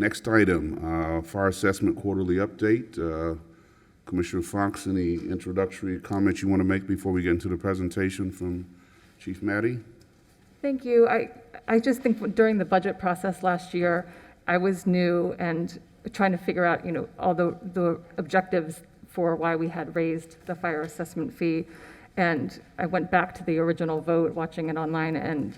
next item, fire assessment quarterly update. Commissioner Fox, any introductory comments you want to make before we get into the presentation from Chief Matty? Thank you. I just think during the budget process last year, I was new and trying to figure out, all the objectives for why we had raised the fire assessment fee. And I went back to the original vote, watching it online, and,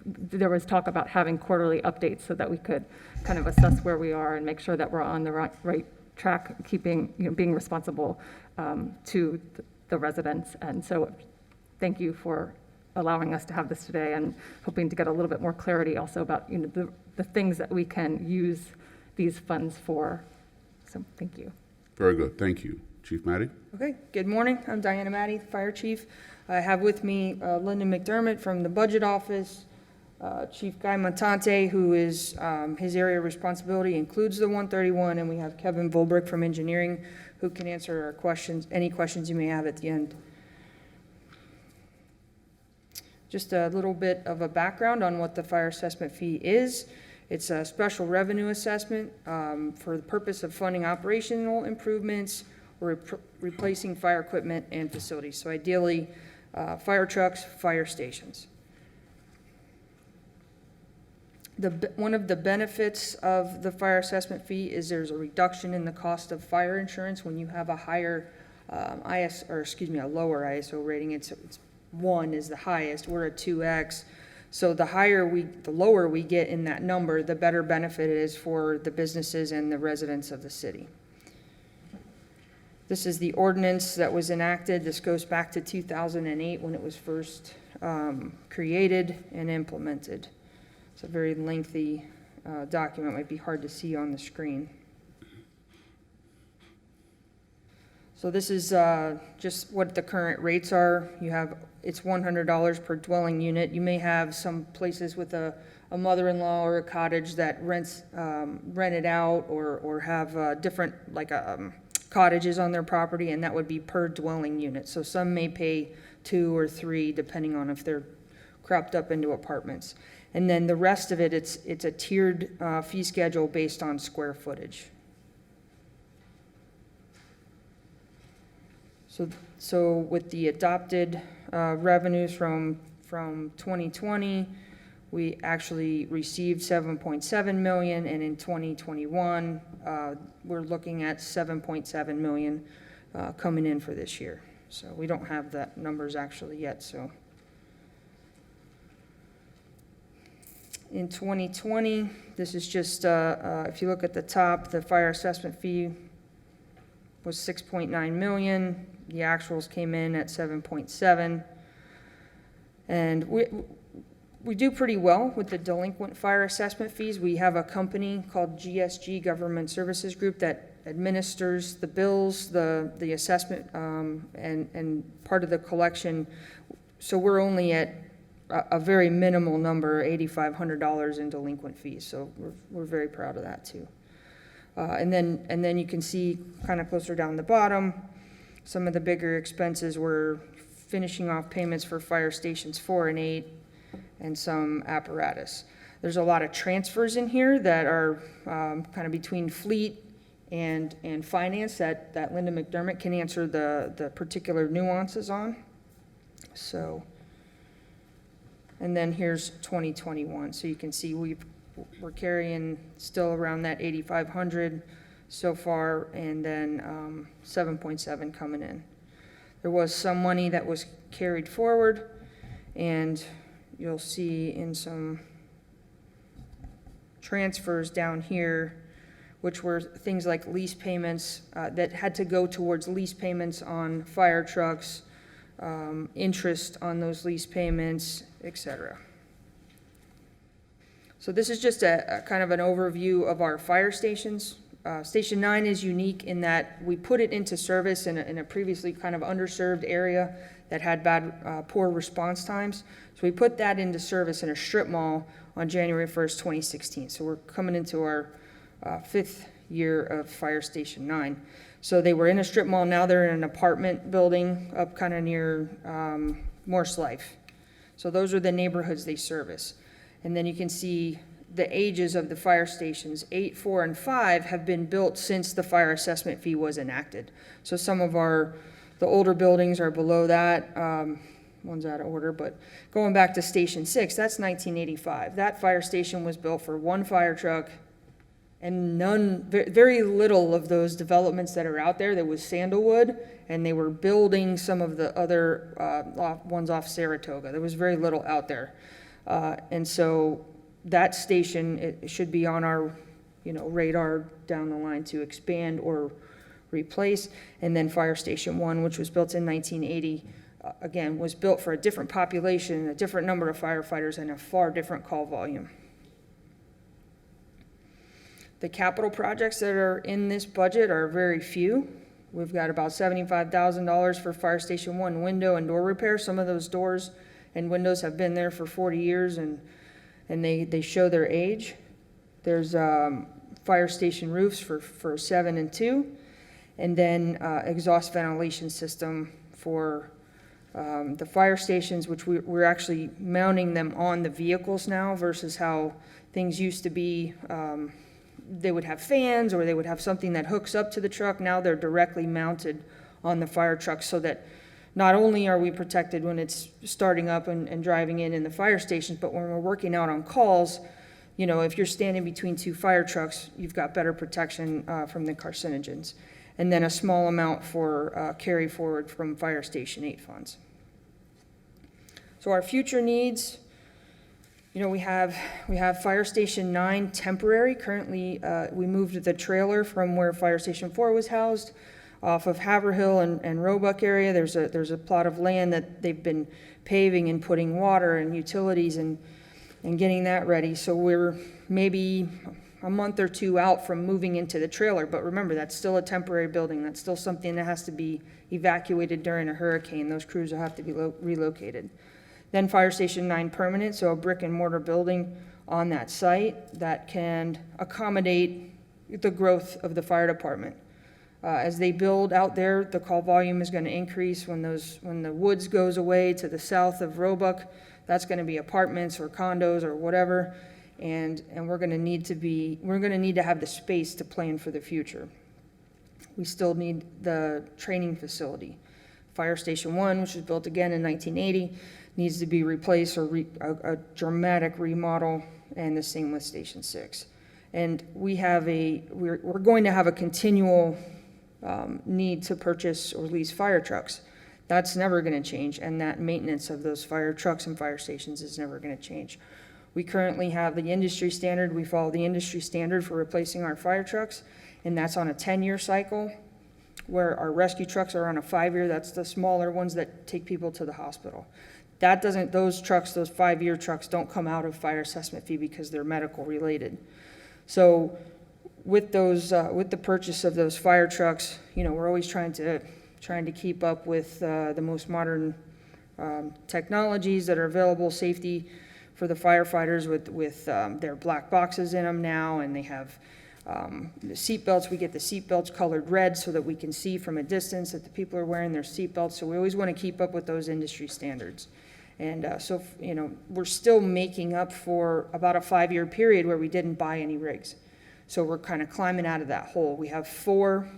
there was talk about having quarterly updates so that we could kind of assess where we are and make sure that we're on the right track, being responsible to the residents. And so thank you for allowing us to have this today, and hoping to get a little bit more clarity also about, the things that we can use these funds for. So thank you. Very good. Thank you. Chief Matty? Okay, good morning. I'm Diana Matty, Fire Chief. I have with me Linda McDermott from the Budget Office, Chief Guy Montante, who is, his area of responsibility includes the 131, and we have Kevin Volbrick from Engineering, who can answer our questions, any questions you may have at the end. Just a little bit of a background on what the fire assessment fee is. It's a special revenue assessment for the purpose of funding operational improvements or replacing fire equipment and facilities. So ideally, fire trucks, fire stations. One of the benefits of the fire assessment fee is there's a reduction in the cost of fire insurance when you have a higher a lower ISO rating. It's 1 is the highest. We're at 2X. So the lower we get in that number, the better benefit it is for the businesses and the residents of the city. This is the ordinance that was enacted. This goes back to 2008 when it was first created and implemented. It's a very lengthy document. It might be hard to see on the screen. So this is just what the current rates are. It's $100 per dwelling unit. You may have some places with a mother-in-law or a cottage that rent it out or have different cottages on their property, and that would be per dwelling unit. So some may pay 2 or 3 depending on if they're cropped up into apartments. And then the rest of it, it's a tiered fee schedule based on square footage. So with the adopted revenues from 2020, we actually received $7.7 million, and in 2021, we're looking at $7.7 million coming in for this year. So we don't have that numbers actually yet. So in 2020, this is just, if you look at the top, the fire assessment fee was $6.9 million. The actuals came in at 7.7. And we do pretty well with the delinquent fire assessment fees. We have a company called GSG, Government Services Group, that administers the bills, the assessment, and part of the collection. So we're only at a very minimal number, $8,500 in delinquent fees. So we're very proud of that too. And then you can see kind of closer down the bottom, some of the bigger expenses were finishing off payments for fire stations 4 and 8 and some apparatus. There's a lot of transfers in here that are kind of between fleet and finance that Linda McDermott can answer the particular nuances on. So, and then here's 2021. So you can see we're carrying still around that 8,500 so far, and then 7.7 coming in. There was some money that was carried forward, and you'll see in some transfers down here, which were things like lease payments that had to go towards lease payments on fire trucks, interest on those lease payments, etc. So this is just a kind of an overview of our fire stations. Station 9 is unique in that we put it into service in a previously kind of underserved area that had poor response times. So we put that into service in a strip mall on January 1st, 2016. So we're coming into our 5th year of Fire Station 9. So they were in a strip mall, now they're in an apartment building up kind of near Morse Life. So those are the neighborhoods they service. And then you can see the ages of the fire stations, 8, 4, and 5, have been built since the fire assessment fee was enacted. So some of the older buildings are below that. One's out of order, but going back to Station 6, that's 1985. That fire station was built for one fire truck, and very little of those developments that are out there. There was Sandalwood, and they were building some of the other ones off Saratoga. There was very little out there. And so that station, it should be on our, radar down the line to expand or replace. And then Fire Station 1, which was built in 1980, again, was built for a different population, a different number of firefighters, and a far different call volume. The capital projects that are in this budget are very few. We've got about $75,000 for Fire Station 1 window and door repair. Some of those doors and windows have been there for 40 years, and they show their age. There's fire station roofs for 7 and 2, and then exhaust ventilation system for the fire stations, which we're actually mounting them on the vehicles now versus how things used to be. They would have fans, or they would have something that hooks up to the truck. Now they're directly mounted on the fire truck, so that not only are we protected when it's starting up and driving in the fire stations, but when we're working out on calls, if you're standing between two fire trucks, you've got better protection from the carcinogens. And then a small amount for carry forward from Fire Station 8 funds. So our future needs, we have Fire Station 9 temporary. Currently, we moved the trailer from where Fire Station 4 was housed off of Haverhill and Roebuck area. There's a plot of land that they've been paving and putting water and utilities and getting that ready. So we're maybe a month or two out from moving into the trailer. But remember, that's still a temporary building. That's still something that has to be evacuated during a hurricane. Those crews will have to be relocated. Then Fire Station 9 permanent, so a brick and mortar building on that site that can accommodate the growth of the fire department. As they build out there, the call volume is going to increase. When the woods goes away to the south of Roebuck, that's going to be apartments or condos or whatever, and we're going to need to have the space to plan for the future. We still need the training facility. Fire Station 1, which was built again in 1980, needs to be replaced or a dramatic remodel, and the same with Station 6. And we're going to have a continual need to purchase or lease fire trucks. That's never going to change, and that maintenance of those fire trucks and fire stations is never going to change. We currently have the industry standard. We follow the industry standard for replacing our fire trucks, and that's on a 10-year cycle, where our rescue trucks are on a 5-year. That's the smaller ones that take people to the hospital. Those 5-year trucks don't come out of fire assessment fee because they're medical related. So with the purchase of those fire trucks, we're always trying to keep up with the most modern technologies that are available, safety for the firefighters with their black boxes in them now, and they have the seat belts. We get the seat belts colored red so that we can see from a distance that the people are wearing their seat belts. So we always want to keep up with those industry standards. And we're still making up for about a 5-year period where we didn't buy any rigs. So we're kind of climbing out of that hole. We have 4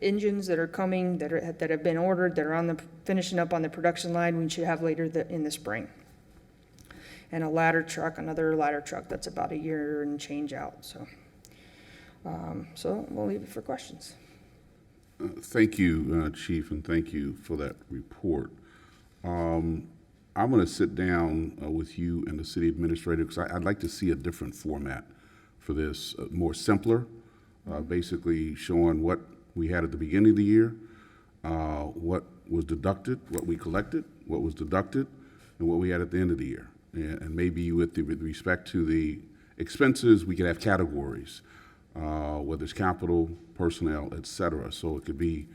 engines that are coming, that have been ordered, that are finishing up on the production line. We should have later in the spring. And another ladder truck that's about a year and change out. So we'll leave it for questions. Thank you, Chief, and thank you for that report. I'm going to sit down with you and the city administrator, because I'd like to see a different format for this, more simpler, basically showing what we had at the beginning of the year, what was deducted, what we collected, what was deducted, and what we had at the end of the year. And maybe with respect to the expenses, we could have categories, whether it's capital, personnel, et cetera, so it could be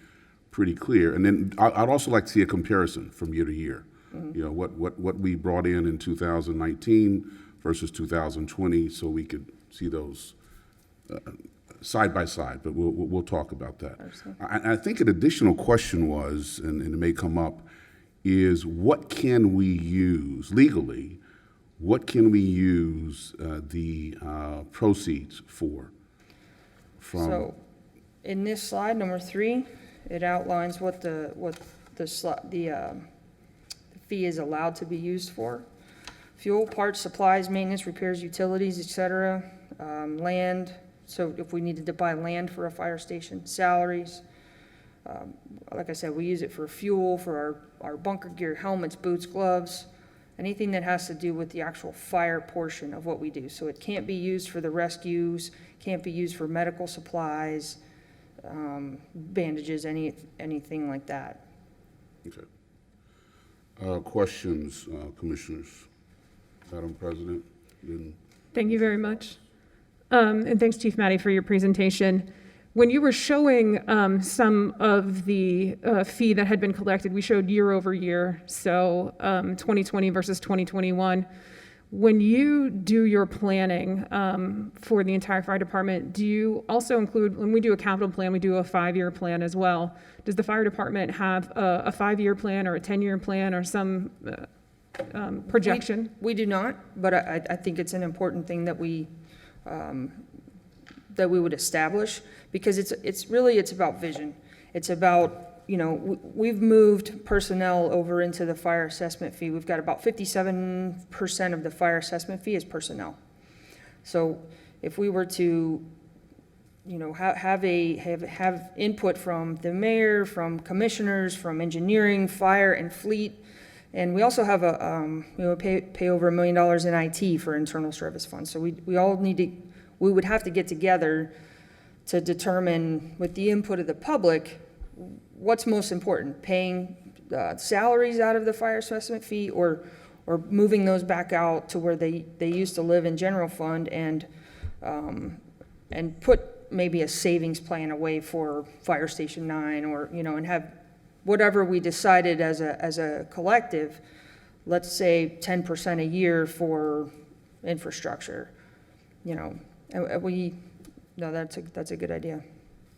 pretty clear. And then I'd also like to see a comparison from year to year. Mm-hmm. What we brought in 2019 versus 2020, so we could see those side by side, but we'll talk about that. I think an additional question was, and it may come up, is what can we use legally what can we use the proceeds for? So, in this slide, number 3, it outlines what the fee is allowed to be used for. Fuel, parts, supplies, maintenance, repairs, utilities, etc. Land, so if we needed to buy land for a fire station, salaries. Like I said, we use it for fuel, for our bunker gear, helmets, boots, gloves, anything that has to do with the actual fire portion of what we do. So it can't be used for the rescues, can't be used for medical supplies, bandages, anything like that. Okay. Questions, commissioners? Madam President? Thank you very much. And thanks, Chief Matty, for your presentation. When you were showing some of the fee that had been collected, we showed year over year, so 2020 versus 2021. When you do your planning for the entire fire department, do you also include, when we do a capital plan, we do a 5-year plan as well. Does the fire department have a 5-year plan or a 10-year plan or some projection? We do not, but I think it's an important thing that we would establish, because it's about vision. It's about, we've moved personnel over into the fire assessment fee. We've got about 57% of the fire assessment fee is personnel. So if we were to, have input from the mayor, from commissioners, from engineering, fire, and fleet, and we also have pay over $1 million in IT for internal service funds. So we all need to, we would have to get together to determine, with the input of the public, what's most important, paying salaries out of the fire assessment fee, or moving those back out to where they used to live in general fund, and put maybe a savings plan away for Fire Station 9, or, and have whatever we decided as a collective, let's say 10% a year for infrastructure, that's a good idea.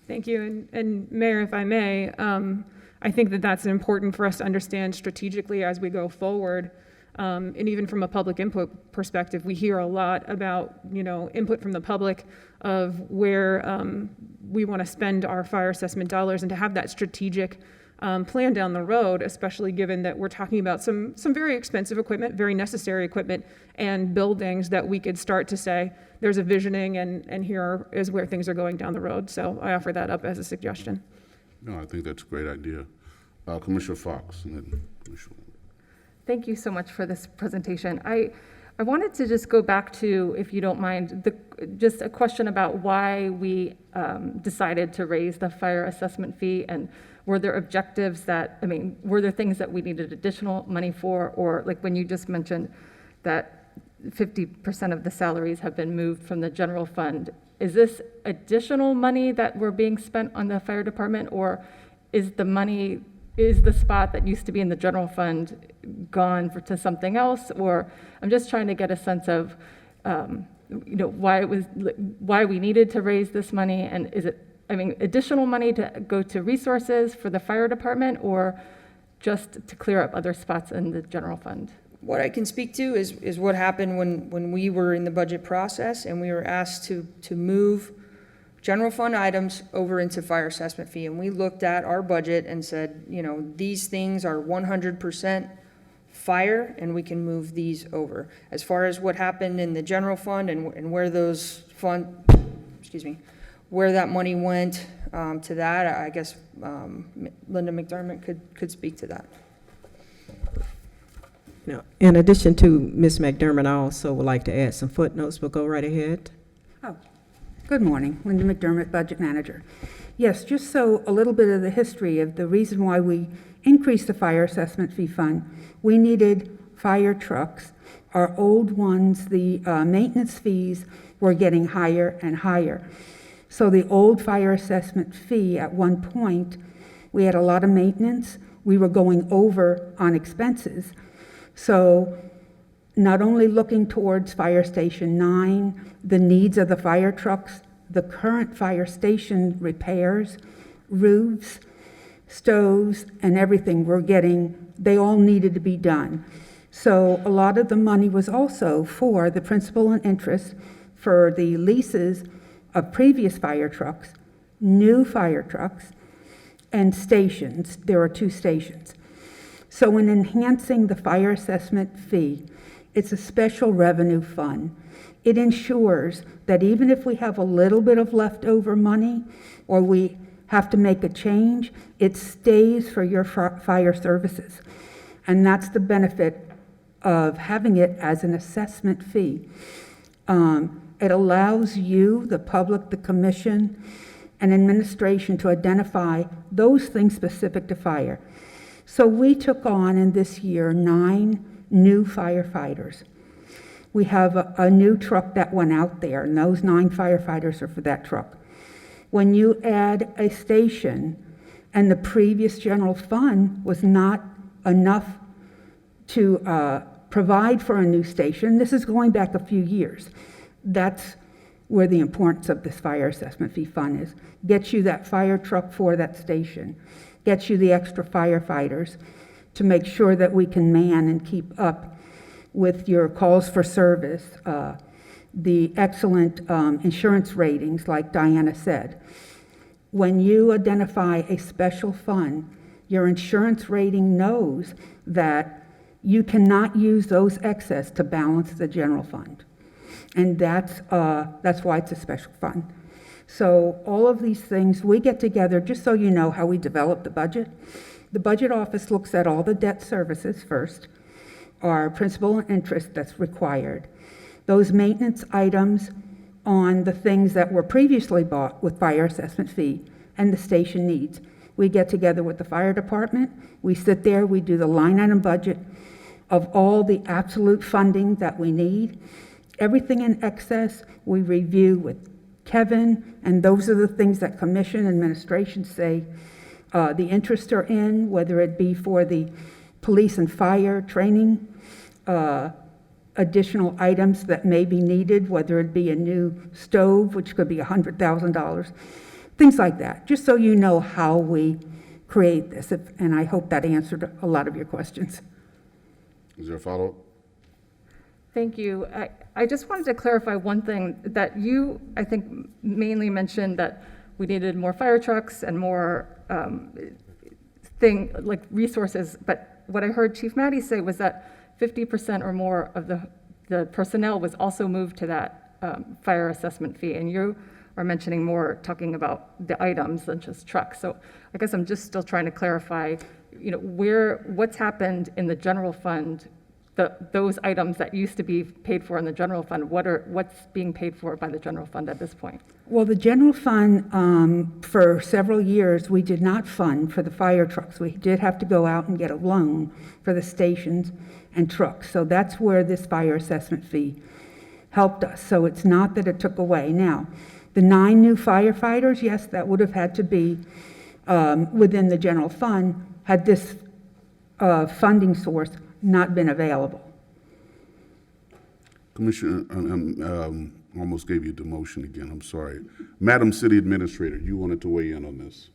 Thank you. And Mayor, if I may, I think that that's important for us to understand strategically as we go forward. And even from a public input perspective, we hear a lot about, input from the public of where we want to spend our fire assessment dollars, and to have that strategic plan down the road, especially given that we're talking about some very expensive equipment, very necessary equipment, and buildings that we could start to say, there's a visioning, and here is where things are going down the road. So I offer that up as a suggestion. No, I think that's a great idea. Commissioner Fox, and then Commissioner. Thank you so much for this presentation. I wanted to just go back to, if you don't mind, just a question about why we decided to raise the fire assessment fee, and were there objectives were there things that we needed additional money for, or like when you just mentioned that 50% of the salaries have been moved from the general fund, is this additional money that we're being spent on the fire department, or is the spot that used to be in the general fund gone to something else? Or I'm just trying to get a sense of, why we needed to raise this money, and is it, additional money to go to resources for the fire department, or just to clear up other spots in the general fund? What I can speak to is what happened when we were in the budget process, and we were asked to move general fund items over into fire assessment fee. And we looked at our budget and said, these things are 100% fire, and we can move these over. As far as what happened in the general fund and where those where that money went to that, I guess Linda McDermott could speak to that. Now, in addition to Ms. McDermott, I also would like to add some footnotes, but go right ahead. Oh, good morning, Linda McDermott, Budget Manager. Yes, just so a little bit of the history of the reason why we increased the fire assessment fee fund. We needed fire trucks. Our old ones, the maintenance fees were getting higher and higher. So the old fire assessment fee, at one point, we had a lot of maintenance. We were going over on expenses. So not only looking towards Fire Station 9, the needs of the fire trucks, the current fire station repairs, roofs, stoves, and everything they all needed to be done. So a lot of the money was also for the principal and interest for the leases of previous fire trucks, new fire trucks, and stations. There are 2 stations. So in enhancing the fire assessment fee, it's a special revenue fund. It ensures that even if we have a little bit of leftover money or we have to make a change, it stays for your fire services. And that's the benefit of having it as an assessment fee. It allows you, the public, the commission, and administration to identify those things specific to fire. So we took on in this year 9 new firefighters. We have a new truck that went out there, and those 9 firefighters are for that truck. When you add a station, and the previous general fund was not enough to provide for a new station, this is going back a few years. That's where the importance of this fire assessment fee fund is. Gets you that fire truck for that station, gets you the extra firefighters to make sure that we can man and keep up with your calls for service, the excellent insurance ratings, like Diana said. When you identify a special fund, your insurance rating knows that you cannot use those excess to balance the general fund. And that's why it's a special fund. So all of these things, we get together, just so you know how we develop the budget. The budget office looks at all the debt services first, our principal and interest that's required, those maintenance items on the things that were previously bought with fire assessment fee and the station needs. We get together with the fire department, we sit there, we do the line item budget of all the absolute funding that we need. Everything in excess, we review with Kevin, and those are the things that commission administration say the interests are in, whether it be for the police and fire training, additional items that may be needed, whether it be a new stove, which could be $100,000, things like that, just so you know how we create this. And I hope that answered a lot of your questions. Is there a follow-up? Thank you. I just wanted to clarify one thing that you, I think, mainly mentioned that we needed more fire trucks and more resources. But what I heard Chief Matty say was that 50% or more of the personnel was also moved to that fire assessment fee. And you are mentioning more, talking about the items than just trucks. So I guess I'm just still trying to clarify, what's happened in the general fund. Those items that used to be paid for in the general fund, what's being paid for by the general fund at this point? Well, the general fund, for several years, we did not fund for the fire trucks. We did have to go out and get a loan for the stations and trucks. So that's where this fire assessment fee helped us. So it's not that it took away. Now, the 9 new firefighters, yes, that would have had to be within the general fund had this funding source not been available. Commissioner, almost gave you demotion again, I'm sorry. Madam City Administrator, you wanted to weigh in on this.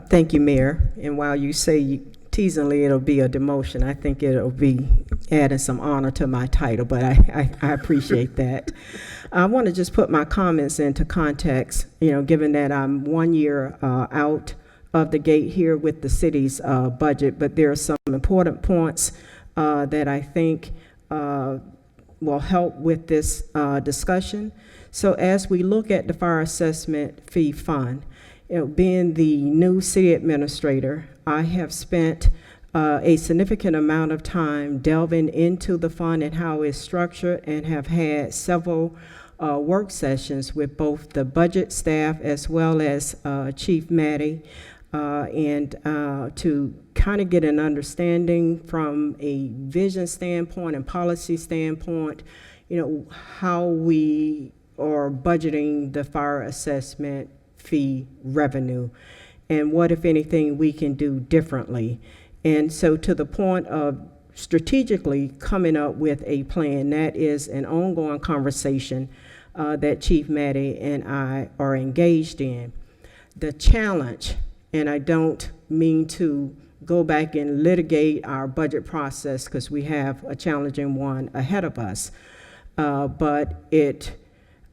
Thank you, Mayor. And while you say teasingly it'll be a demotion, I think it'll be adding some honor to my title, but I appreciate that. I want to just put my comments into context, given that I'm 1 year out of the gate here with the city's budget, but there are some important points that I think will help with this discussion. So as we look at the fire assessment fee fund, being the new city administrator, I have spent a significant amount of time delving into the fund and how it's structured, and have had several work sessions with both the budget staff as well as Chief Matty, and to kind of get an understanding from a vision standpoint and policy standpoint, how we are budgeting the fire assessment fee revenue and what, if anything, we can do differently. And so to the point of strategically coming up with a plan, that is an ongoing conversation that Chief Matty and I are engaged in. The challenge, and I don't mean to go back and litigate our budget process because we have a challenging one ahead of us. But it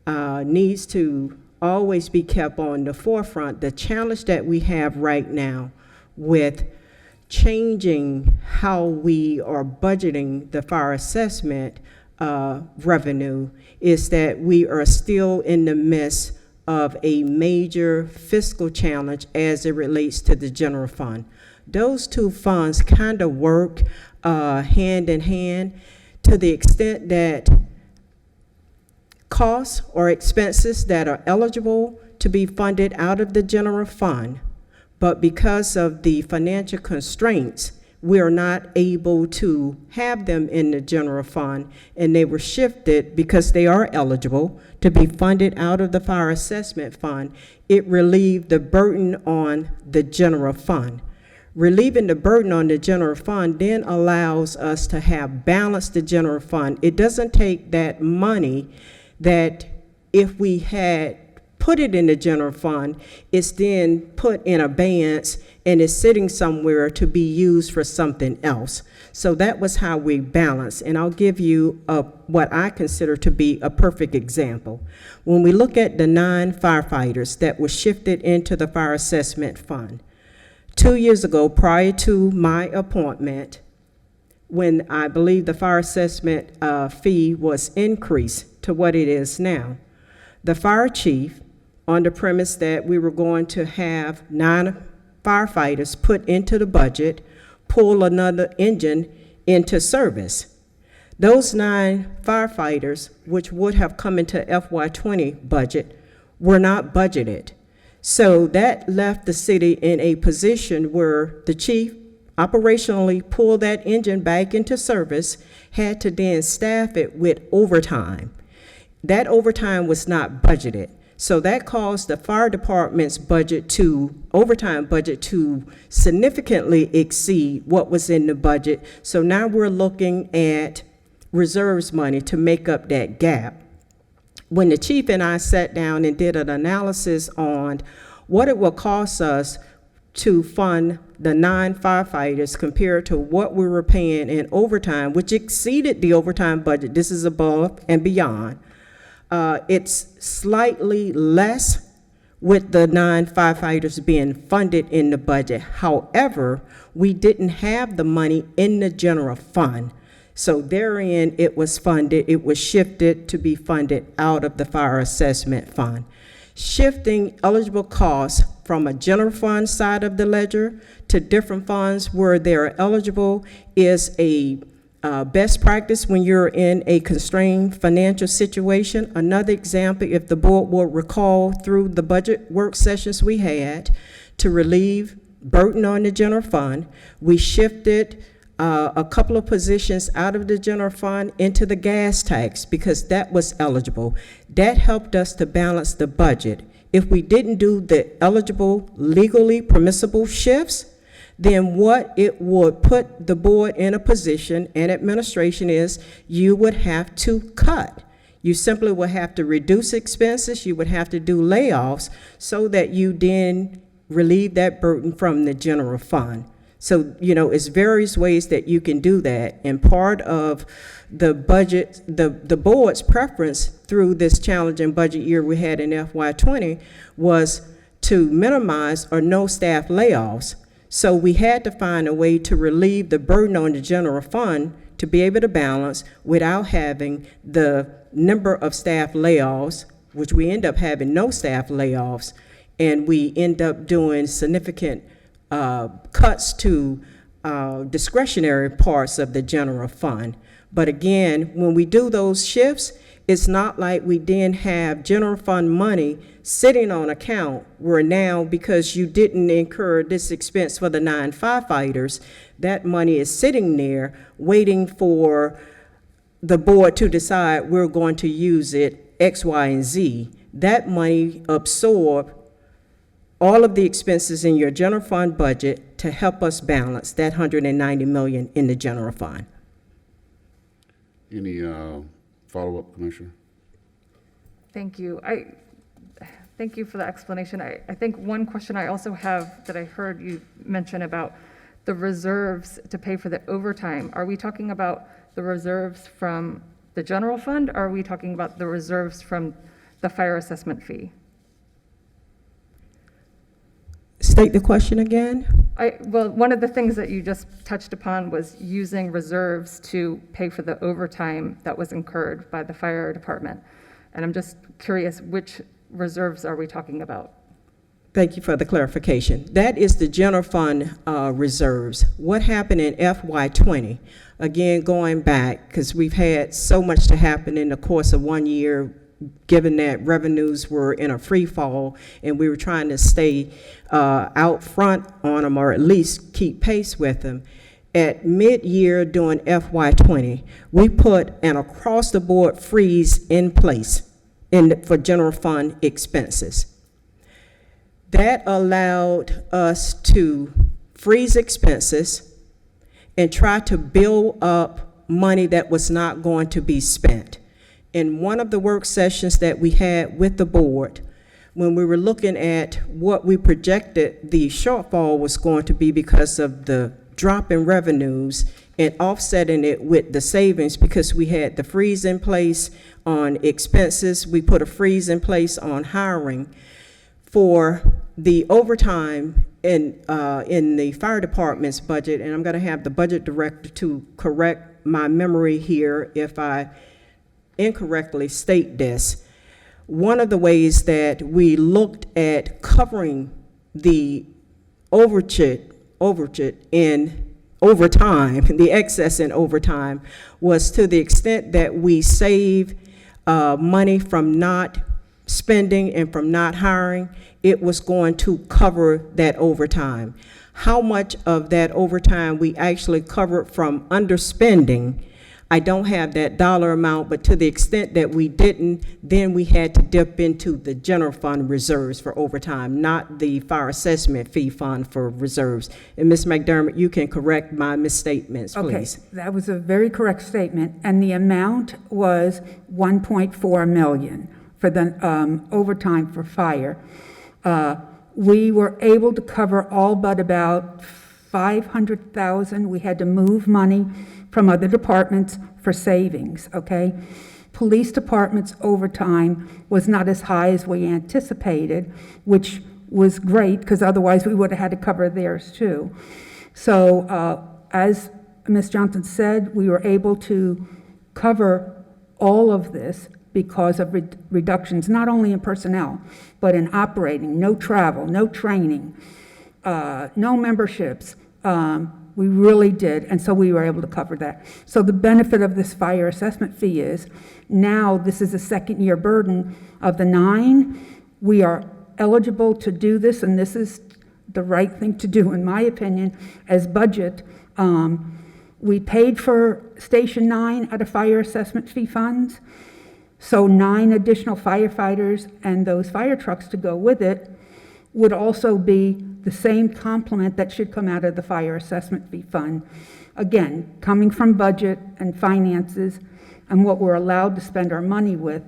needs to always be kept on the forefront. The challenge that we have right now with changing how we are budgeting the fire assessment revenue is that we are still in the midst of a major fiscal challenge as it relates to the general fund. Those two funds kind of work hand in hand to the extent that costs or expenses that are eligible to be funded out of the general fund, but because of the financial constraints, we are not able to have them in the general fund, and they were shifted because they are eligible to be funded out of the fire assessment fund. It relieved the burden on the general fund. Relieving the burden on the general fund then allows us to have balanced the general fund. It doesn't take that money that if we had put it in the general fund, it's then put in abeyance and is sitting somewhere to be used for something else. So that was how we balanced. And I'll give you what I consider to be a perfect example. When we look at the 9 firefighters that were shifted into the fire assessment fund, 2 years ago, prior to my appointment, when I believe the fire assessment fee was increased to what it is now, the fire chief, on the premise that we were going to have 9 firefighters put into the budget, pull another engine into service. Those 9 firefighters, which would have come into FY20 budget, were not budgeted. So that left the city in a position where the chief operationally pulled that engine back into service, had to then staff it with overtime. That overtime was not budgeted. So that caused the fire department's overtime budget to significantly exceed what was in the budget. So now we're looking at reserves money to make up that gap. When the chief and I sat down and did an analysis on what it will cost us to fund the 9 firefighters compared to what we were paying in overtime, which exceeded the overtime budget, this is above and beyond, it's slightly less with the 9 firefighters being funded in the budget. However, we didn't have the money in the general fund. So therein it was funded, it was shifted to be funded out of the fire assessment fund. Shifting eligible costs from a general fund side of the ledger to different funds where they're eligible is a best practice when you're in a constrained financial situation. Another example, if the board will recall through the budget work sessions we had to relieve burden on the general fund, we shifted a couple of positions out of the general fund into the gas tax because that was eligible. That helped us to balance the budget. If we didn't do the eligible, legally permissible shifts, then what it would put the board in a position and administration is you would have to cut. You simply would have to reduce expenses, you would have to do layoffs so that you then relieve that burden from the general fund. So, it's various ways that you can do that. And part of the budget, the board's preference through this challenging budget year we had in FY20 was to minimize or no staff layoffs. So we had to find a way to relieve the burden on the general fund to be able to balance without having the number of staff layoffs, which we end up having no staff layoffs, and we end up doing significant cuts to discretionary parts of the general fund. But again, when we do those shifts, it's not like we then have general fund money sitting on account where now, because you didn't incur this expense for the 9 firefighters, that money is sitting there waiting for the board to decide we're going to use it X, Y, and Z. That money absorbed all of the expenses in your general fund budget to help us balance that $190 million in the general fund. Any follow-up, Commissioner? Thank you. Thank you for the explanation. I think one question I also have that I heard you mention about the reserves to pay for the overtime, are we talking about the reserves from the general fund, or are we talking about the reserves from the fire assessment fee? State the question again? Well, one of the things that you just touched upon was using reserves to pay for the overtime that was incurred by the fire department. And I'm just curious, which reserves are we talking about? Thank you for the clarification. That is the general fund reserves. What happened in FY20? Again, going back, because we've had so much to happen in the course of 1 year, given that revenues were in a free fall, and we were trying to stay out front on them, or at least keep pace with them. At mid-year during FY20, we put an across-the-board freeze in place for general fund expenses. That allowed us to freeze expenses and try to build up money that was not going to be spent. In one of the work sessions that we had with the board, when we were looking at what we projected the shortfall was going to be because of the drop in revenues and offsetting it with the savings, because we had the freeze in place on expenses, we put a freeze in place on hiring. For the overtime in the fire department's budget, and I'm going to have the budget director to correct my memory here if I incorrectly state this. One of the ways that we looked at covering the overage in overtime, the excess in overtime, was to the extent that we save money from not spending and from not hiring, it was going to cover that overtime. How much of that overtime we actually covered from underspending, I don't have that dollar amount, but to the extent that we didn't, then we had to dip into the general fund reserves for overtime, not the fire assessment fee fund for reserves. And Ms. McDermott, you can correct my misstatements, please. Okay, that was a very correct statement, and the amount was 1.4 million for the overtime for fire. We were able to cover all but about 500,000. We had to move money from other departments for savings, okay? Police department's overtime was not as high as we anticipated, which was great, because otherwise we would have had to cover theirs too. So as Ms. Johnson said, we were able to cover all of this because of reductions, not only in personnel, but in operating, no travel, no training, no memberships. We really did, and so we were able to cover that. So the benefit of this fire assessment fee is, now this is a second year burden of the 9. We are eligible to do this, and this is the right thing to do, in my opinion, as budget. We paid for Station 9 out of fire assessment fee funds. So 9 additional firefighters and those fire trucks to go with it would also be the same complement that should come out of the fire assessment fee fund. Again, coming from budget and finances and what we're allowed to spend our money with,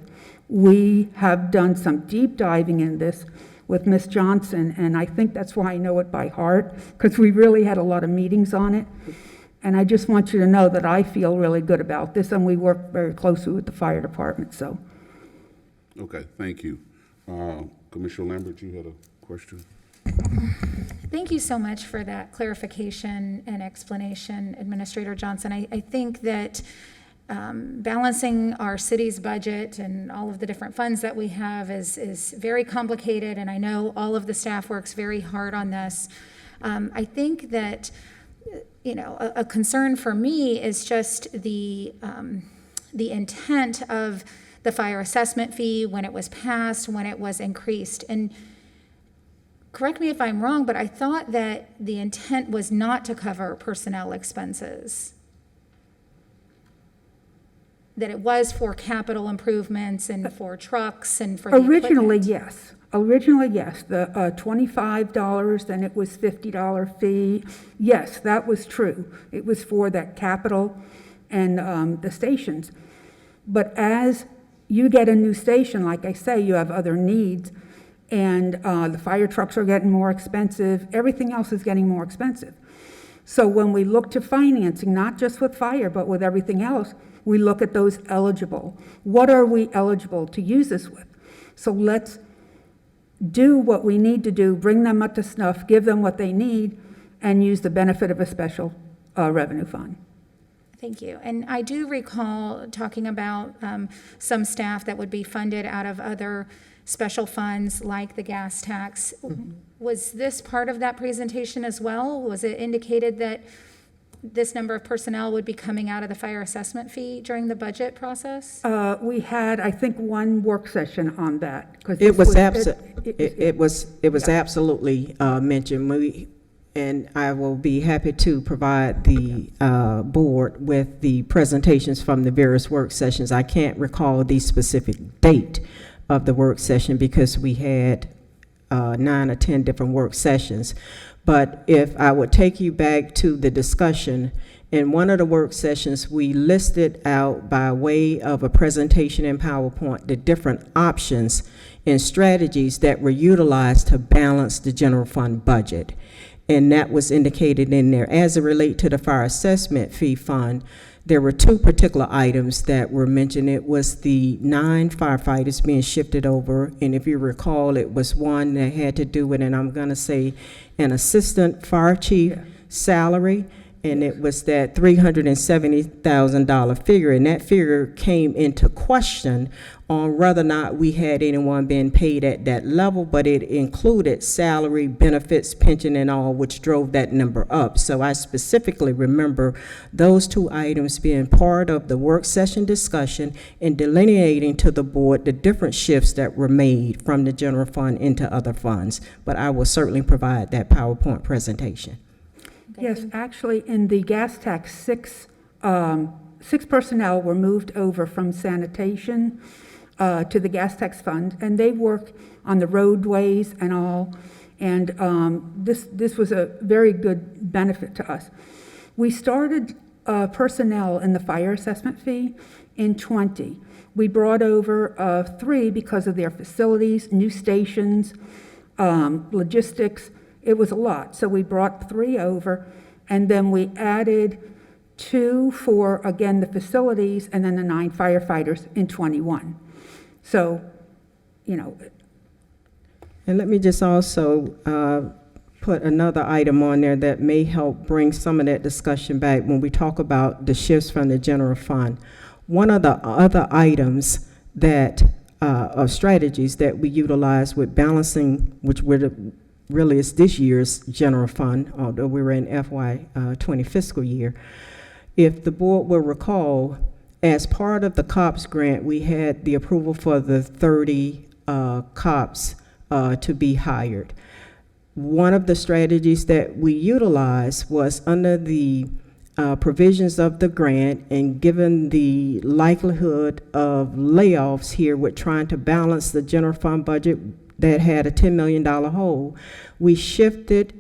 we have done some deep diving in this with Ms. Johnson, and I think that's why I know it by heart, because we really had a lot of meetings on it. And I just want you to know that I feel really good about this, and we work very closely with the fire department, so. Okay, thank you. Commissioner Lambert, you had a question? Thank you so much for that clarification and explanation, Administrator Johnson. I think that balancing our city's budget and all of the different funds that we have is very complicated, and I know all of the staff works very hard on this. I think that a concern for me is just the intent of the fire assessment fee when it was passed, when it was increased. And correct me if I'm wrong, but I thought that the intent was not to cover personnel expenses, that it was for capital improvements and for trucks and for the Originally, equipment. yes. Originally, yes, the $25, then it was $50 fee. Yes, that was true. It was for that capital and the stations. But as you get a new station, like I say, you have other needs, and the fire trucks are getting more expensive. Everything else is getting more expensive. So when we look to financing, not just with fire, but with everything else, we look at those eligible. What are we eligible to use this with? So let's do what we need to do, bring them up to snuff, give them what they need, and use the benefit of a special revenue fund. Thank you. And I do recall talking about some staff that would be funded out of other special funds like the gas tax. Was this part of that presentation as well? Was it indicated that this number of personnel would be coming out of the fire assessment fee during the budget process? We had, I think, one work session on that. 'Cause It was it was absolutely mentioned. And I will be happy to provide the board with the presentations from the various work sessions. I can't recall the specific date of the work session because we had 9 or 10 different work sessions. But if I would take you back to the discussion, in one of the work sessions, we listed out by way of a presentation in PowerPoint the different options and strategies that were utilized to balance the general fund budget. And that was indicated in there. As it relates to the fire assessment fee fund, there were 2 particular items that were mentioned. It was the 9 firefighters being shifted over, and if you recall, it was one that had to do with, and I'm gonna say, an assistant fire chief salary, and it was that $370,000 figure, and that figure came into question on whether or not we had anyone being paid at that level, but it included salary, benefits, pension, and all, which drove that number up. So I specifically remember those 2 items being part of the work session discussion and delineating to the board the different shifts that were made from the general fund into other funds. But I will certainly provide that PowerPoint presentation. Yes, actually, in the gas tax, 6 personnel were moved over from sanitation to the gas tax fund, and they work on the roadways and all, and this was a very good benefit to us. We started personnel in the fire assessment fee in '20. We brought over 3 because of their facilities, new stations, logistics. It was a lot, so we brought 3 over, and then we added 2 for, again, the facilities, and then the 9 firefighters in '21. So, you know. And let me just also put another item on there that may help bring some of that discussion back when we talk about the shifts from the general fund. One of the other items that, of strategies that we utilize with balancing, which really is this year's general fund, although we were in FY20 fiscal year. If the board will recall, as part of the COPS grant, we had the approval for the 30 COPS to be hired. One of the strategies that we utilized was under the provisions of the grant, and given the likelihood of layoffs here with trying to balance the general fund budget that had a $10 million hole, we shifted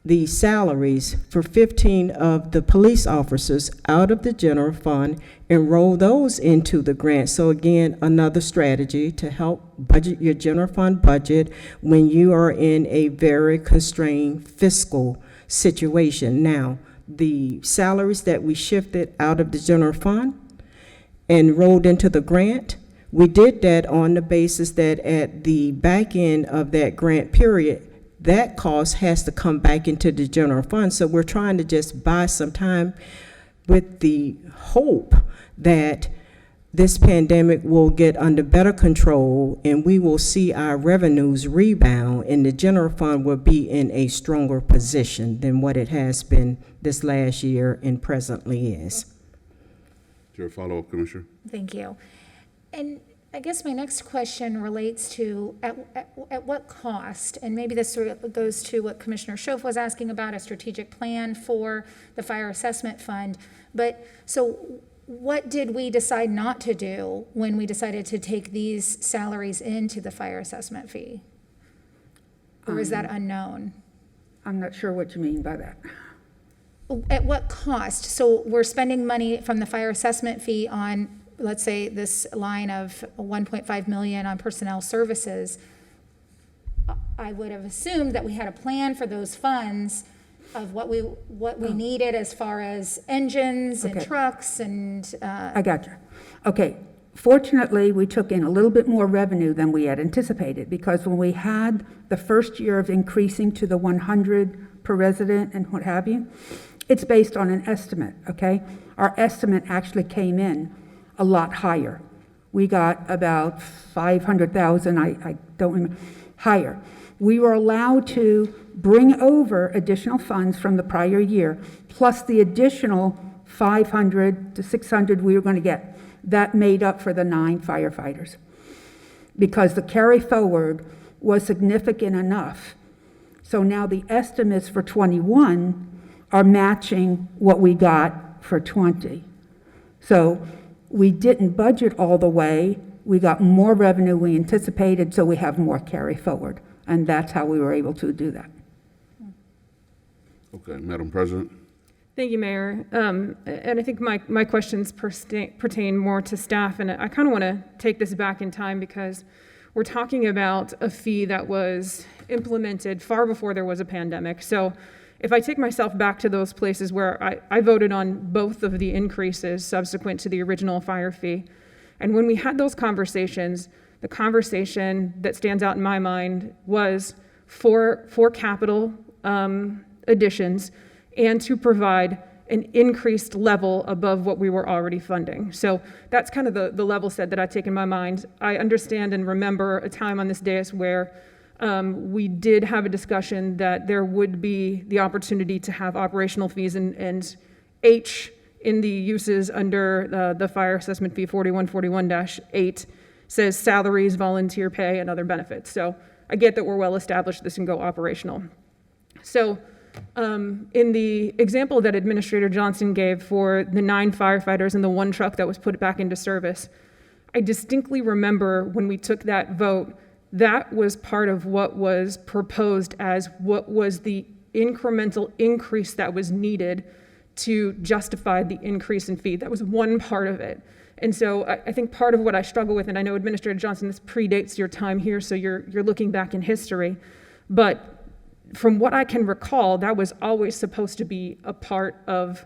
the salaries for 15 of the police officers out of the general fund and roll those into the grant. So again, another strategy to help budget your general fund budget when you are in a very constrained fiscal situation. Now, the salaries that we shifted out of the general fund and rolled into the grant, we did that on the basis that at the back end of that grant period, that cost has to come back into the general fund. So we're trying to just buy some time with the hope that this pandemic will get under better control and we will see our revenues rebound and the general fund will be in a stronger position than what it has been this last year and presently is. Is there a follow-up, Commissioner? Thank you. And I guess my next question relates to at what cost, and maybe this sort of goes to what Commissioner Schoaf was asking about, a strategic plan for the fire assessment fund. But so what did we decide not to do when we decided to take these salaries into the fire assessment fee? Or is that unknown? I'm not sure what you mean by that. At what cost? So we're spending money from the fire assessment fee on, let's say, this line of 1.5 million on personnel services. I would have assumed that we had a plan for those funds of what we needed as far as engines and Okay. trucks and, I got you. Okay, fortunately, we took in a little bit more revenue than we had anticipated, because when we had the first year of increasing to the 100 per resident and what have you, it's based on an estimate, okay? Our estimate actually came in a lot higher. We got about 500,000, I don't remember, higher. We were allowed to bring over additional funds from the prior year, plus the additional 500 to 600 we were going to get. That made up for the 9 firefighters, because the carry forward was significant enough. So now the estimates for 21 are matching what we got for 20. So we didn't budget all the way. We got more revenue we anticipated, so we have more carry forward. And that's how we were able to do that. Okay, Madam President? Thank you, Mayor. And I think my questions pertain more to staff, and I kind of want to take this back in time because we're talking about a fee that was implemented far before there was a pandemic. So if I take myself back to those places where I voted on both of the increases subsequent to the original fire fee, and when we had those conversations, the conversation that stands out in my mind was for capital additions and to provide an increased level above what we were already funding. So that's kind of the level set that I take in my mind. I understand and remember a time on this dais where we did have a discussion that there would be the opportunity to have operational fees, and H in the uses under the fire assessment fee 4141-8 says salaries, volunteer pay, and other benefits. So I get that we're well established, this can go operational. So in the example that Administrator Johnson gave for the 9 firefighters and the 1 truck that was put back into service, I distinctly remember when we took that vote, that was part of what was proposed as what was the incremental increase that was needed to justify the increase in fee. That was one part of it. And so I think part of what I struggle with, and I know Administrator Johnson, this predates your time here, so you're looking back in history, but from what I can recall, that was always supposed to be a part of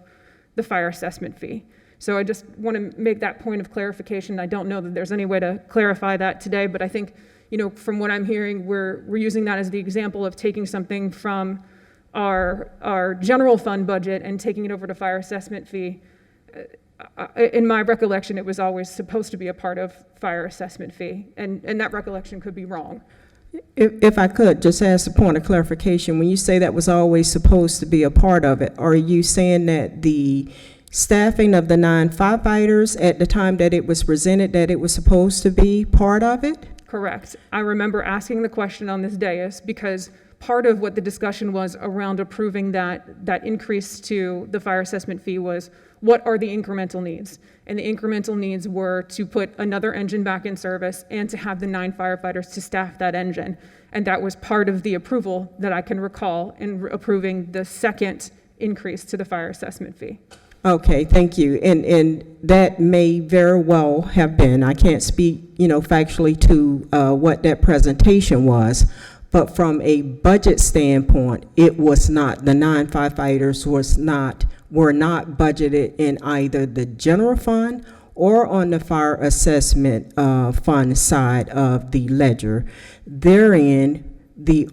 the fire assessment fee. So I just want to make that point of clarification. I don't know that there's any way to clarify that today, but I think, you know, from what I'm hearing, we're using that as the example of taking something from our general fund budget and taking it over to fire assessment fee. In my recollection, it was always supposed to be a part of fire assessment fee, and that recollection could be wrong. If I could just ask a point of clarification, when you say that was always supposed to be a part of it, are you saying that the staffing of the 9 firefighters at the time that it was presented, that it was supposed to be part of it? Correct. I remember asking the question on this dais because part of what the discussion was around approving that increase to the fire assessment fee was, what are the incremental needs? And the incremental needs were to put another engine back in service and to have the 9 firefighters to staff that engine. And that was part of the approval that I can recall in approving the second increase to the fire assessment fee. Okay, thank you. And that may very well have been, I can't speak, you know, factually to what that presentation was, but from a budget standpoint, it was not, the 9 firefighters were not budgeted in either the general fund or on the fire assessment fund side of the ledger. Therein, the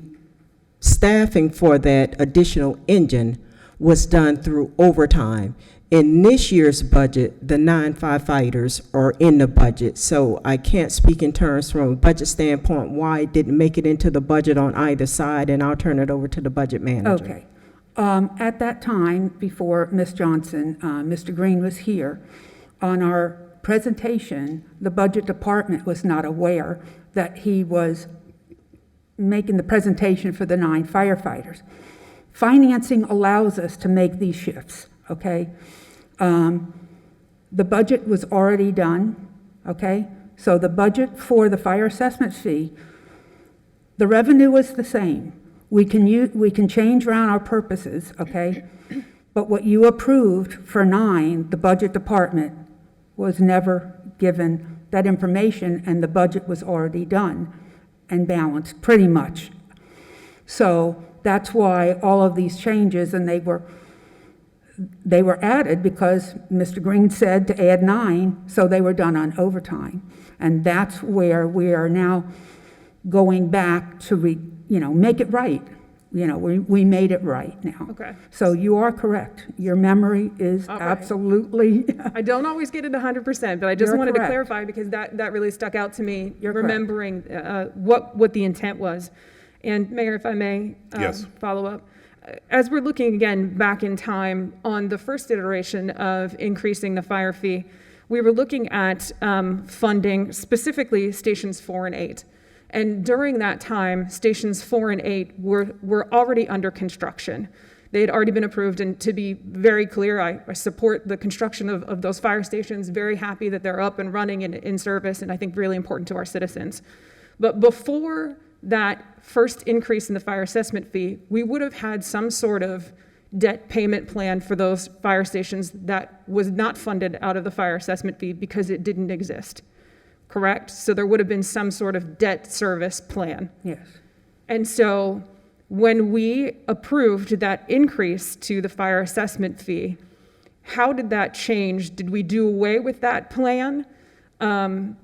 staffing for that additional engine was done through overtime. In this year's budget, the 9 firefighters are in the budget, so I can't speak in terms from a budget standpoint why it didn't make it into the budget on either side, and I'll turn it over to the budget manager. Okay. At that time, before Ms. Johnson, Mr. Green was here, on our presentation, the budget department was not aware that he was making the presentation for the 9 firefighters. Financing allows us to make these shifts, okay? The budget was already done, okay? So the budget for the fire assessment fee, the revenue was the same. We can change around our purposes, okay? But what you approved for 9, the budget department was never given that information, and the budget was already done and balanced, pretty much. So that's why all of these changes, and they were added because Mr. Green said to add 9, so they were done on overtime. And that's where we are now going back to, make it right. We made it right now. Okay. So you are correct. Your memory is All right. absolutely, I don't always get it 100%, but I just You're wanted to correct. clarify because that really stuck out to me, You're correct. remembering what the intent was. And Mayor, if I may Yes. follow up. As we're looking again back in time on the first iteration of increasing the fire fee, we were looking at funding specifically stations 4 and 8. And during that time, stations 4 and 8 were already under construction. They had already been approved, and to be very clear, I support the construction of those fire stations, very happy that they're up and running and in service, and I think really important to our citizens. But before that first increase in the fire assessment fee, we would have had some sort of debt payment plan for those fire stations that was not funded out of the fire assessment fee because it didn't exist. Correct? So there would have been some sort of debt service plan. yes. And so when we approved that increase to the fire assessment fee, how did that change? Did we do away with that plan? Again,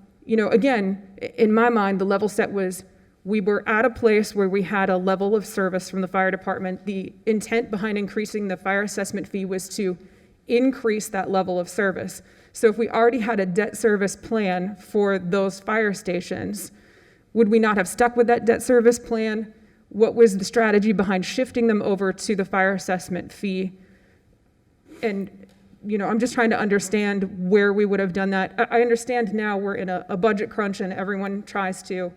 in my mind, the level set was we were at a place where we had a level of service from the fire department. The intent behind increasing the fire assessment fee was to increase that level of service. So if we already had a debt service plan for those fire stations, would we not have stuck with that debt service plan? What was the strategy behind shifting them over to the fire assessment fee? And, I'm just trying to understand where we would have done that. I understand now we're in a budget crunch and everyone tries to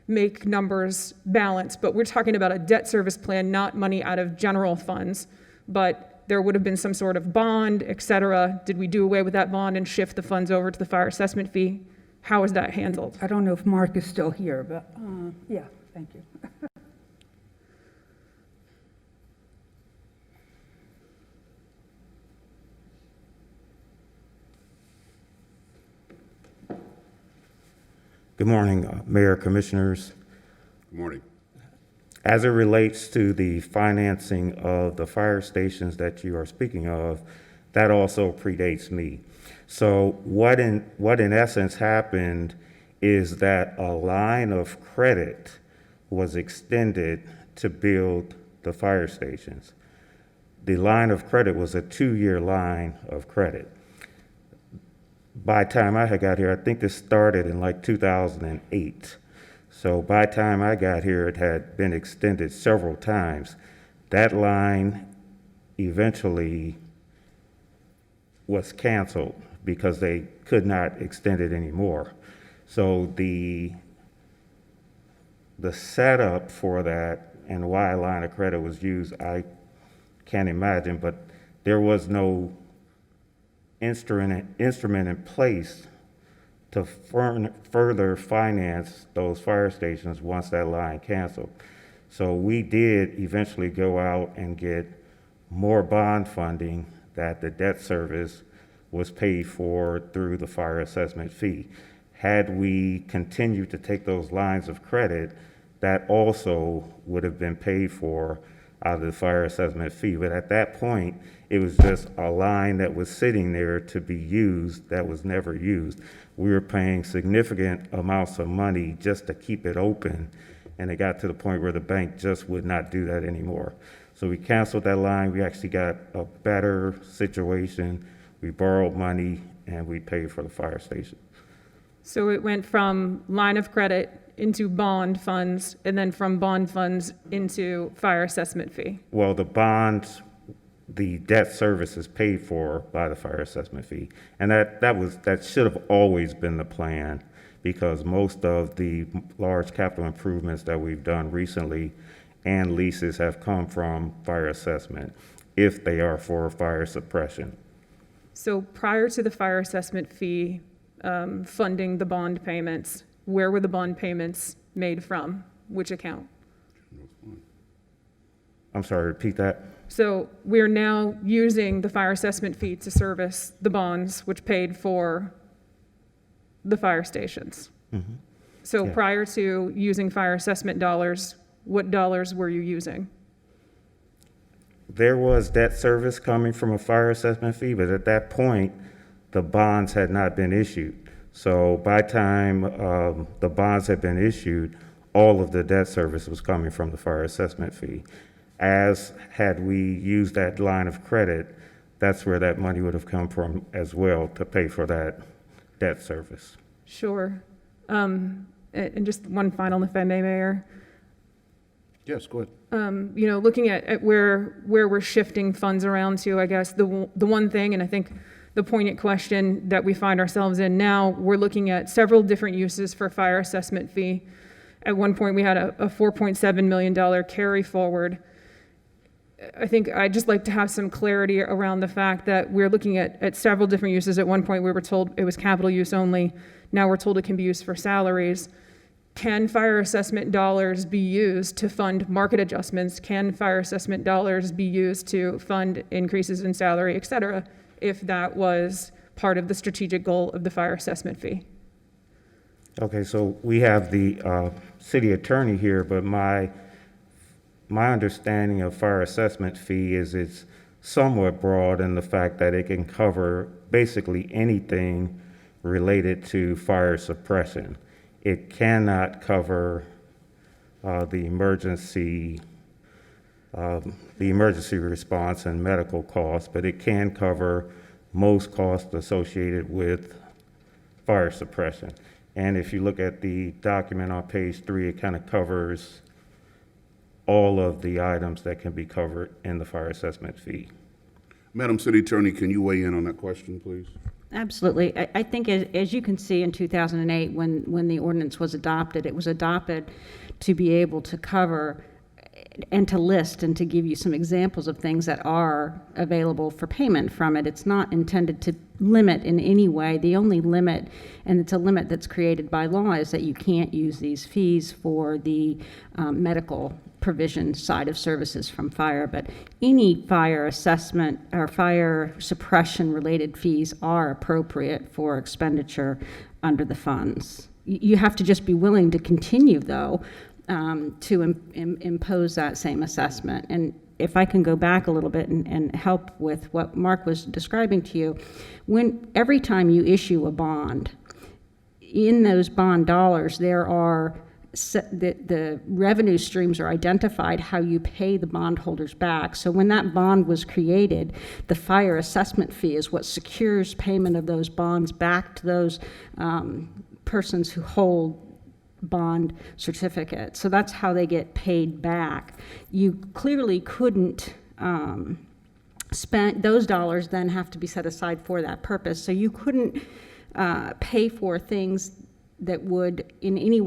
make numbers balance, but we're talking about a debt service plan, not money out of general funds. But there would have been some sort of bond, et cetera. Did we do away with that bond and shift the funds over to the fire assessment fee? How was that handled? I don't know if Mark is still here, but, yeah, thank you. Good morning, Mayor, Commissioners. Good morning. As it relates to the financing of the fire stations that you are speaking of, that also predates me. So what in essence happened is that a line of credit was extended to build the fire stations. The line of credit was a 2-year line of credit. By the time I had got here, I think this started in like 2008. So by the time I got here, it had been extended several times. That line eventually was canceled because they could not extend it anymore. So the setup for that and why a line of credit was used, I can't imagine, but there was no instrument in place to further finance those fire stations once that line canceled. So we did eventually go out and get more bond funding that the debt service was paid for through the fire assessment fee. Had we continued to take those lines of credit, that also would have been paid for out of the fire assessment fee. But at that point, it was just a line that was sitting there to be used that was never used. We were paying significant amounts of money just to keep it open, and it got to the point where the bank just would not do that anymore. So we canceled that line. We actually got a better situation. We borrowed money, and we paid for the fire station. So it went from line of credit into bond funds, and then from bond funds into fire assessment fee. Well, the bonds, the debt service is paid for by the fire assessment fee. And that should have always been the plan, because most of the large capital improvements that we've done recently and leases have come from fire assessment, if they are for fire suppression. So prior to the fire assessment fee funding the bond payments, where were the bond payments made from? Which account? I'm sorry, repeat that? So we're now using the fire assessment fee to service the bonds, which paid for the fire stations. Mm-hmm. So Yeah. prior to using fire assessment dollars, what dollars were you using? there was debt service coming from a fire assessment fee, but at that point, the bonds had not been issued. So by time the bonds had been issued, all of the debt service was coming from the fire assessment fee. As had we used that line of credit, that's where that money would have come from as well to pay for that debt service. Sure. And just one final, if I may, Mayor. Yes, go ahead. You know, looking at where we're shifting funds around to, I guess, the one thing, and I think the poignant question that we find ourselves in now, we're looking at several different uses for fire assessment fee. At one point, we had a $4.7 million carry forward. I think I'd just like to have some clarity around the fact that we're looking at several different uses. At one point, we were told it was capital use only. Now we're told it can be used for salaries. Can fire assessment dollars be used to fund market adjustments? Can fire assessment dollars be used to fund increases in salary, et cetera, if that was part of the strategic goal of the fire assessment fee? Okay, so we have the city attorney here, but my understanding of fire assessment fee is it's somewhat broad in the fact that it can cover basically anything related to fire suppression. It cannot cover the emergency response and medical costs, but it can cover most costs associated with fire suppression. And if you look at the document on page 3, it kind of covers all of the items that can be covered in the fire assessment fee. Madam City Attorney, can you weigh in on that question, please? Absolutely. I think as you can see in 2008, when the ordinance was adopted, it was adopted to be able to cover and to list and to give you some examples of things that are available for payment from it. It's not intended to limit in any way. The only limit, and it's a limit that's created by law, is that you can't use these fees for the medical provision side of services from fire, but any fire assessment or fire suppression related fees are appropriate for expenditure under the funds. You have to just be willing to continue, though, to impose that same assessment. And if I can go back a little bit and help with what Mark was describing to you, every time you issue a bond, in those bond dollars, there are the revenue streams are identified how you pay the bondholders back. So when that bond was created, the fire assessment fee is what secures payment of those bonds back to those persons who hold bond certificates. So that's how they get paid back. You clearly couldn't spend those dollars, then have to be set aside for that purpose. So you couldn't pay for things that would in any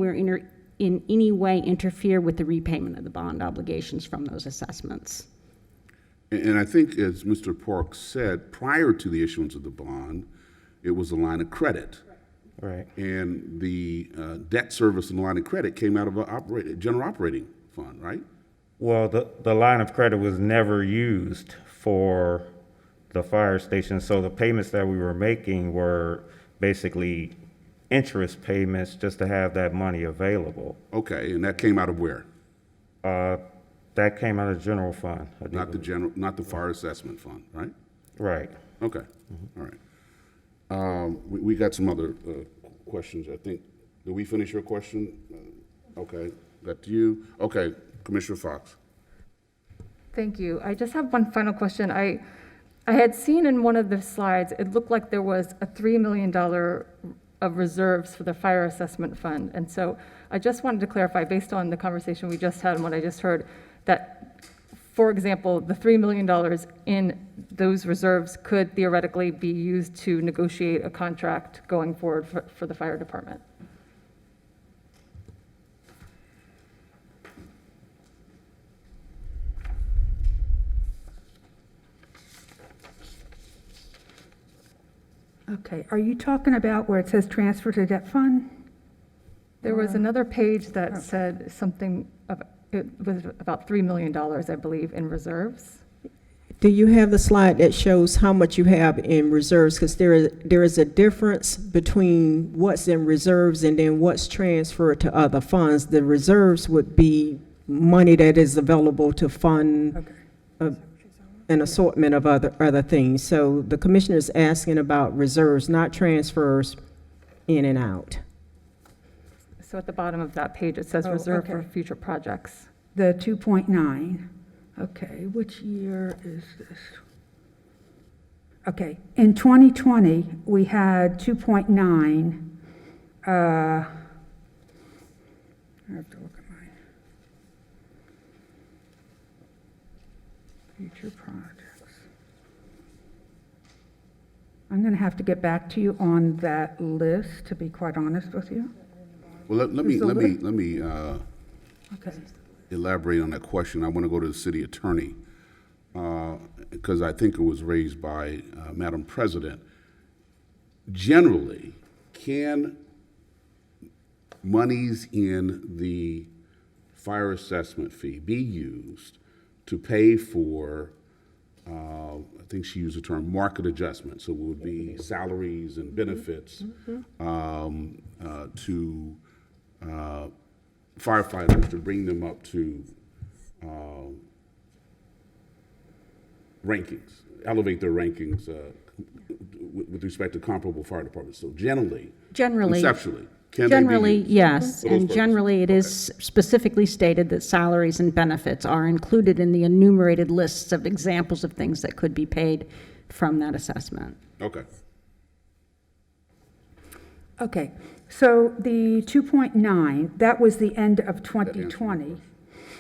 way interfere with the repayment of the bond obligations from those assessments. And I think, as Mr. Park said, prior to the issuance of the bond, it was a line of credit. Right. And the debt service and the line of credit came out of a general operating fund, right? Well, the line of credit was never used for the fire station, so the payments that we were making were basically interest payments just to have that money available. Okay, and that came out of where? That came out of general fund. Not the fire assessment fund, right? Right. Okay, all right. We got some other questions, I think. Did we finish your question? Okay, got to you. Okay, Commissioner Fox. Thank you. I just have one final question. I had seen in one of the slides, it looked like there was a $3 million of reserves for the fire assessment fund. And so I just wanted to clarify, based on the conversation we just had and what I just heard, that, for example, the $3 million in those reserves could theoretically be used to negotiate a contract going forward for the fire department. Okay, are you talking about where it says transfer to debt fund? There was another page that said something, it was about $3 million, I believe, in reserves. Do you have the slide that shows how much you have in reserves? Because there is a difference between what's in reserves and then what's transferred to other funds. The reserves would be money that is available to fund an assortment of other things. So the commissioner is asking about reserves, not transfers in and out. So at the bottom of that page, it says reserve for okay. future projects. The 2.9, okay, which year is this? Okay, in 2020, we had 2.9, I have to look at mine. Future projects. I'm going to have to get back to you on that list, to be quite honest with you. Well, let me Okay. elaborate on that question. I want to go to the city attorney, because I think it was raised by Madam President. Generally, can monies in the fire assessment fee be used to pay for, I think she used the term market adjustment, so it would be salaries and benefits to firefighters to bring them up to rankings, elevate their rankings with respect to comparable fire departments. So generally, conceptually, can they be Generally, used yes, for those and purposes? generally it is specifically stated that salaries and benefits are included in the enumerated lists of examples of things that could be paid from that assessment. Okay. Okay, so the 2.9, that was the end of 2020.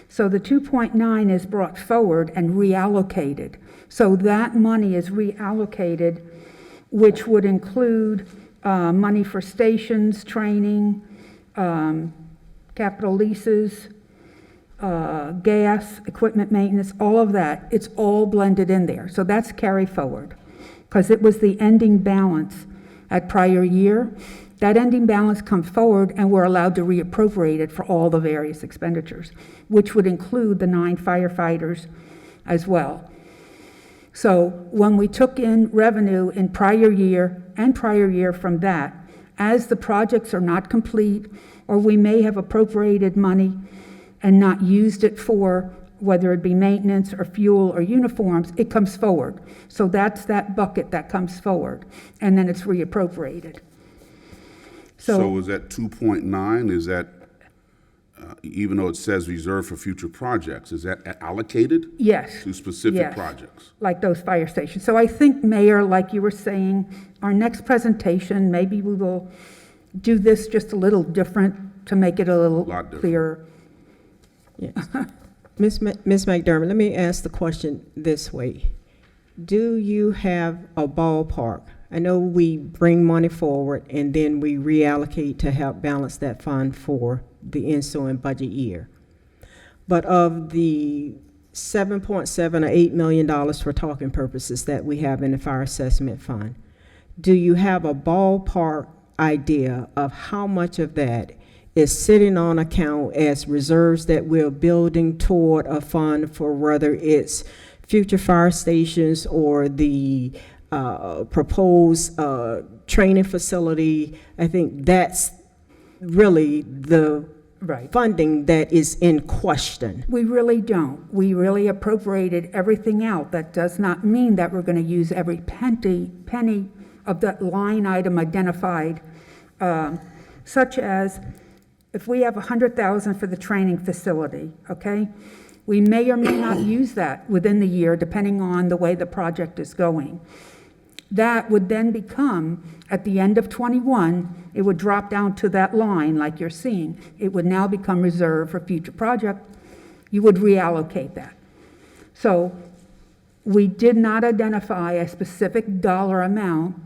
So the 2.9 is brought forward and reallocated. So that money is reallocated, which would include money for stations, training, capital leases, gas, equipment maintenance, all of that. It's all blended in there. So that's carry forward, because it was the ending balance at prior year. That ending balance comes forward, and we're allowed to reappropriate it for all the various expenditures, which would include the 9 firefighters as well. So when we took in revenue in prior year and prior year from that, as the projects are not complete, or we may have appropriated money and not used it for, whether it be maintenance or fuel or uniforms, it comes forward. So that's that bucket that comes forward, and then it's reappropriated. So is that 2.9, is that, even though it says reserved for future projects, is that allocated Yes. to specific Yes. projects? Like those fire stations. So I think, Mayor, like you were saying, our next presentation, maybe we will do this just a little different to make it a little Lot different. clearer. Yes. Ms. McDermott, let me ask the question this way. Do you have a ballpark? I know we bring money forward and then we reallocate to help balance that fund for the ensuing budget year. But of the $7.7 or $8 million for talking purposes that we have in the fire assessment fund, do you have a ballpark idea of how much of that is sitting on account as reserves that we're building toward a fund for, whether it's future fire stations or the proposed training facility? I think that's really the Right. funding that is in question. We really don't. We really appropriated everything out. That does not mean that we're going to use every penny of that line item identified, such as if we have $100,000 for the training facility, okay? We may or may not use that within the year, depending on the way the project is going. That would then become, at the end of '21, it would drop down to that line like you're seeing. It would now become reserved for future project. You would reallocate that. So we did not identify a specific dollar amount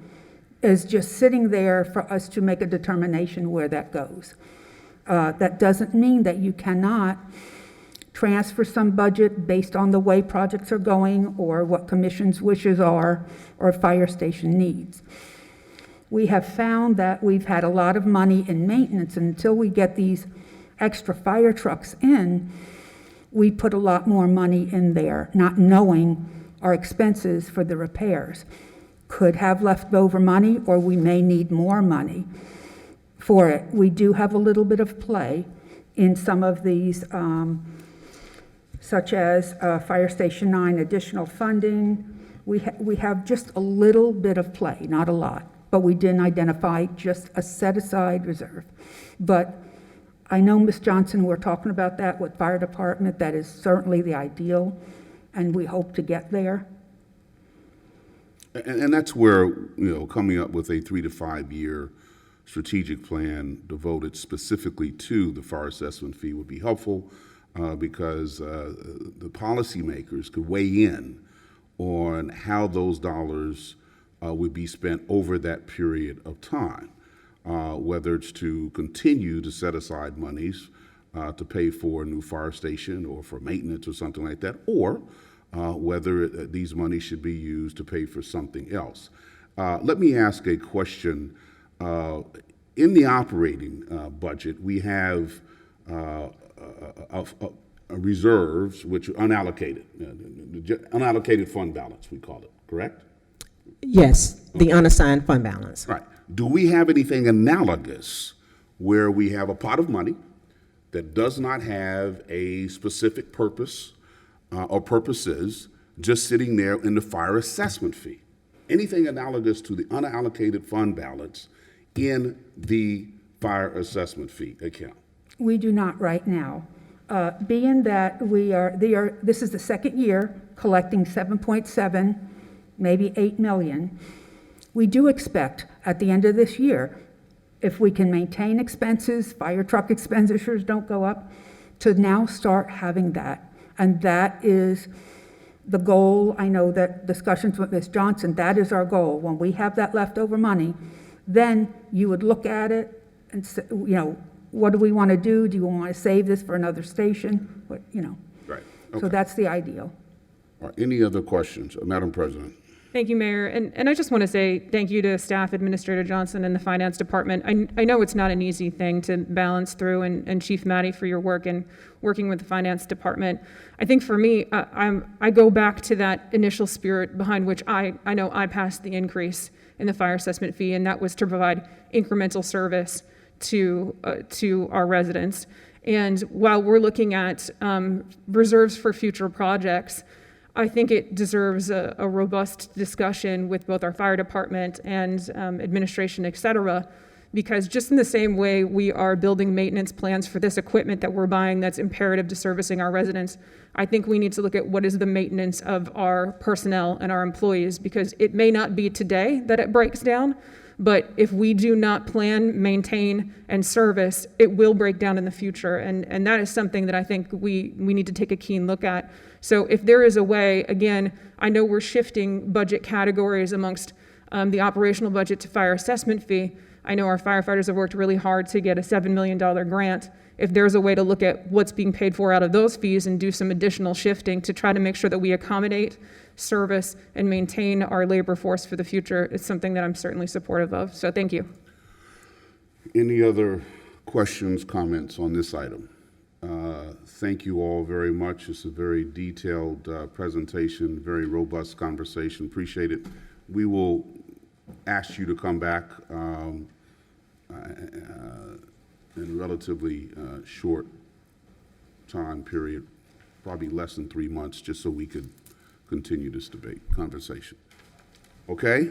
as just sitting there for us to make a determination where that goes. That doesn't mean that you cannot transfer some budget based on the way projects are going or what commission's wishes are or fire station needs. We have found that we've had a lot of money in maintenance, and until we get these extra fire trucks in, we put a lot more money in there, not knowing our expenses for the repairs. Could have leftover money, or we may need more money for it. We do have a little bit of play in some of these such as Fire Station 9 additional funding. We have just a little bit of play, not a lot, but we didn't identify just a set-aside reserve. But I know, Ms. Johnson, we're talking about that with fire department. That is certainly the ideal, and we hope to get there. And that's where, coming up with a 3 to 5 year strategic plan devoted specifically to the fire assessment fee would be helpful, because the policymakers could weigh in on how those dollars would be spent over that period of time, whether it's to continue to set aside monies to pay for a new fire station or for maintenance or something like that, or whether these monies should be used to pay for something else. Let me ask a question. In the operating budget, we have reserves, which are unallocated, unallocated fund balance, we call it, correct? Yes, the unassigned fund balance. Right. Do we have anything analogous where we have a pot of money that does not have a specific purpose or purposes, just sitting there in the fire assessment fee? Anything analogous to the unallocated fund balance in the fire assessment fee account? We do not right now. Being that this is the second year collecting 7.7, maybe 8 million, we do expect at the end of this year, if we can maintain expenses, fire truck expenditures don't go up, to now start having that. And that is the goal. I know that discussions with Ms. Johnson, that is our goal. When we have that leftover money, then you would look at it and say, what do we want to do? Do you want to save this for another station? Right. So Okay. that's the ideal. All right. Any other questions? Madam President. Thank you, Mayor. And I just want to say thank you to staff, Administrator Johnson, and the Finance Department. I know it's not an easy thing to balance through, and Chief Matty for your work in working with the Finance Department. I think for me, I go back to that initial spirit behind which I know I passed the increase in the fire assessment fee, and that was to provide incremental service to our residents. And while we're looking at reserves for future projects, I think it deserves a robust discussion with both our fire department and administration, et cetera, because just in the same way we are building maintenance plans for this equipment that we're buying that's imperative to servicing our residents, I think we need to look at what is the maintenance of our personnel and our employees, because it may not be today that it breaks down, but if we do not plan, maintain, and service, it will break down in the future. And that is something that I think we need to take a keen look at. So if there is a way, again, I know we're shifting budget categories amongst the operational budget to fire assessment fee. I know our firefighters have worked really hard to get a $7 million grant. If there's a way to look at what's being paid for out of those fees and do some additional shifting to try to make sure that we accommodate, service, and maintain our labor force for the future, it's something that I'm certainly supportive of. So thank you. Any other questions, comments on this item? Thank you all very much. It's a very detailed presentation, very robust conversation. Appreciate it. We will ask you to come back in a relatively short time period, probably less than 3 months, just so we could continue this debate, conversation. Okay?